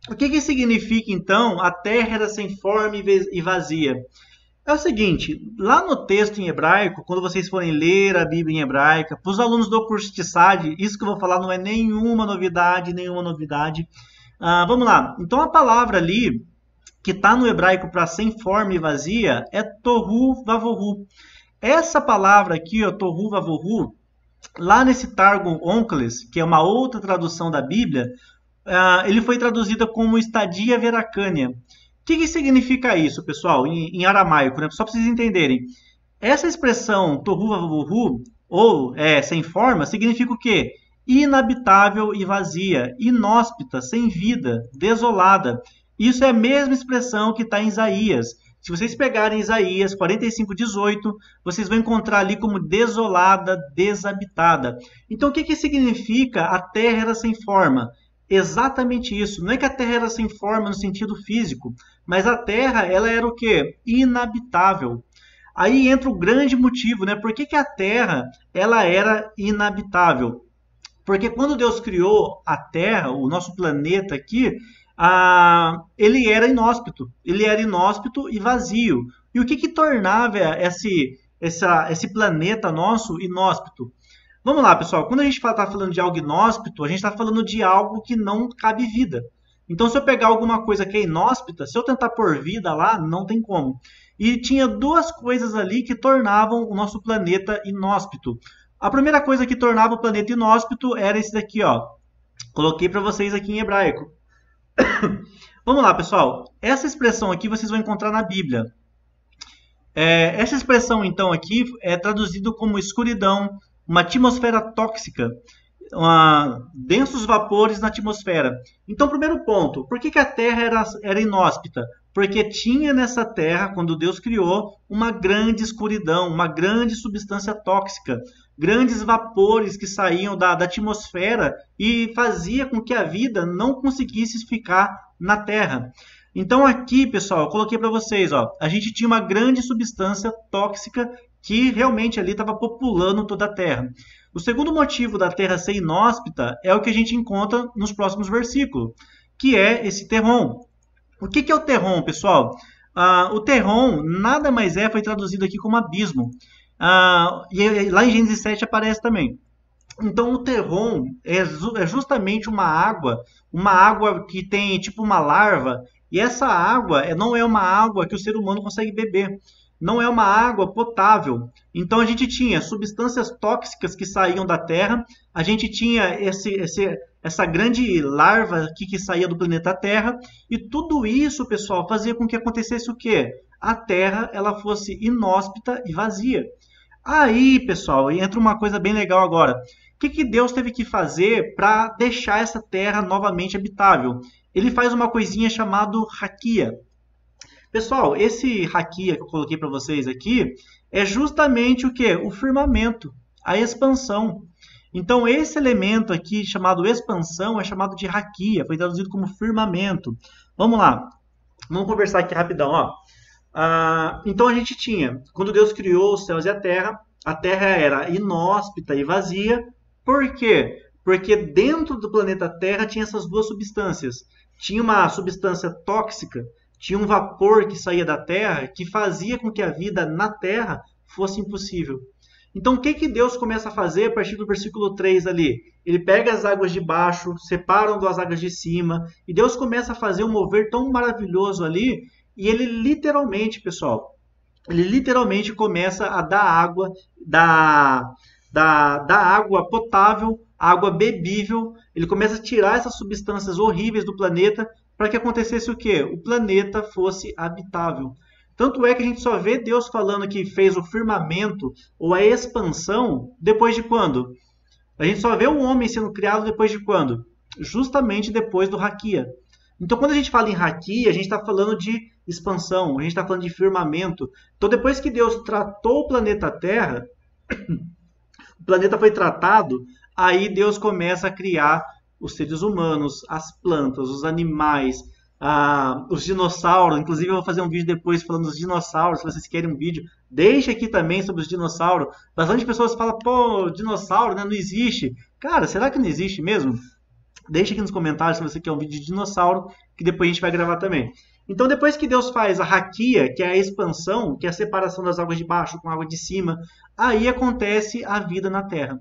O que que significa então a terra era sem forma e vazia? É o seguinte, lá no texto em hebraico, quando vocês forem ler a Bíblia em hebraica, para os alunos do curso de SAD, isso que eu vou falar não é nenhuma novidade, nenhuma novidade. Vamos lá. Então a palavra ali que está no hebraico para sem forma e vazia é tohu vavohu. Essa palavra aqui, ó, tohu vavohu, lá nesse Targum Onkelos, que é uma outra tradução da Bíblia, ele foi traduzida como estadia veracânia. O que, que significa isso, pessoal, em aramaico, né? Só para vocês entenderem. Essa expressão tohu vavohu, ou sem forma, significa o quê? Inabitável e vazia, inóspita, sem vida, desolada. Isso é a mesma expressão que está em Isaías. Se vocês pegarem Isaías 45:18, vocês vão encontrar ali como desolada, desabitada. Então, o que, que significa a terra era sem forma? Exatamente isso. Não é que a terra era sem forma no sentido físico, mas a terra ela era o quê? Inabitável. Aí entra o grande motivo, né? Por que, que a terra ela era inabitável? Porque quando Deus criou a Terra, o nosso planeta aqui, ele era inóspito e vazio. E o que, que tornava esse planeta nosso inóspito? Vamos lá, pessoal. Quando a gente está falando de algo inóspito, a gente está falando de algo que não cabe vida. Então, se eu pegar alguma coisa que é inóspita, se eu tentar pôr vida lá, não tem como. E tinha duas coisas ali que tornavam o nosso planeta inóspito. A primeira coisa que tornava o planeta inóspito era esse daqui, ó. Coloquei para vocês aqui em hebraico. Vamos lá, pessoal. Essa expressão aqui vocês vão encontrar na Bíblia. Essa expressão, então, aqui é traduzida como escuridão, uma atmosfera tóxica, densos vapores na atmosfera. Então, primeiro ponto, por que, que a Terra era inóspita? Porque tinha nessa Terra, quando Deus criou, uma grande escuridão, uma grande substância tóxica, grandes vapores que saíam da atmosfera e fazia com que a vida não conseguisse ficar na Terra. Então aqui, pessoal, eu coloquei para vocês, ó, a gente tinha uma grande substância tóxica que realmente ali estava populando toda a Terra. O segundo motivo da Terra ser inóspita é o que a gente encontra nos próximos versículos, que é esse terrom. O que é o terrom, pessoal? O terrom nada mais foi traduzido aqui como abismo. E lá em Gênesis 7 aparece também. Então o terrom é justamente uma água que tem tipo uma larva, e essa água não é uma água que o ser humano consegue beber. Não é uma água potável. Então a gente tinha substâncias tóxicas que saíam da Terra, a gente tinha essa grande larva aqui que saía do planeta Terra, e tudo isso, pessoal, fazia com que acontecesse o quê? A Terra ela fosse inóspita e vazia. Aí, pessoal, entra uma coisa bem legal agora. O que, que Deus teve que fazer para deixar essa terra novamente habitável? Ele faz uma coisinha chamada raquia. Pessoal, esse raquia que eu coloquei para vocês aqui é justamente o que? O firmamento, a expansão. Então, esse elemento aqui chamado expansão é chamado de raquia, foi traduzido como firmamento. Vamos lá, vamos conversar aqui rapidão, ó. Então a gente tinha, quando Deus criou os céus e a terra era inóspita e vazia. Por quê? Porque dentro do planeta Terra tinha essas duas substâncias. Tinha uma substância tóxica, tinha um vapor que saía da Terra que fazia com que a vida na Terra fosse impossível. Então o que, que Deus começa a fazer a partir do versículo 3 ali? Ele pega as águas de baixo, separa das águas de cima, e Deus começa a fazer um mover tão maravilhoso ali. E ele literalmente, pessoal, ele literalmente começa a dar água, da água potável, água bebível. Ele começa a tirar essas substâncias horríveis do planeta para que acontecesse o quê? O planeta fosse habitável. Tanto é que a gente só vê Deus falando que fez o firmamento ou a expansão depois de quando? A gente só vê o homem sendo criado depois de quando? Justamente depois do Raquia. Então, quando a gente fala em Haki, a gente está falando de expansão, a gente está falando de firmamento. Então, depois que Deus tratou o planeta Terra, o planeta foi tratado, aí Deus começa a criar os seres humanos, as plantas, os animais, os dinossauros. Inclusive, eu vou fazer um vídeo depois falando dos dinossauros, se vocês querem um vídeo. Deixe aqui também sobre os dinossauros. Bastante pessoas falam, pô, dinossauro, né, não existe. Cara, será que não existe mesmo? Deixa aqui nos comentários se você quer um vídeo de dinossauro, que depois a gente vai gravar também. Então, depois que Deus faz a raquia, que é a expansão, que é a separação das águas de baixo com a água de cima, aí acontece a vida na Terra.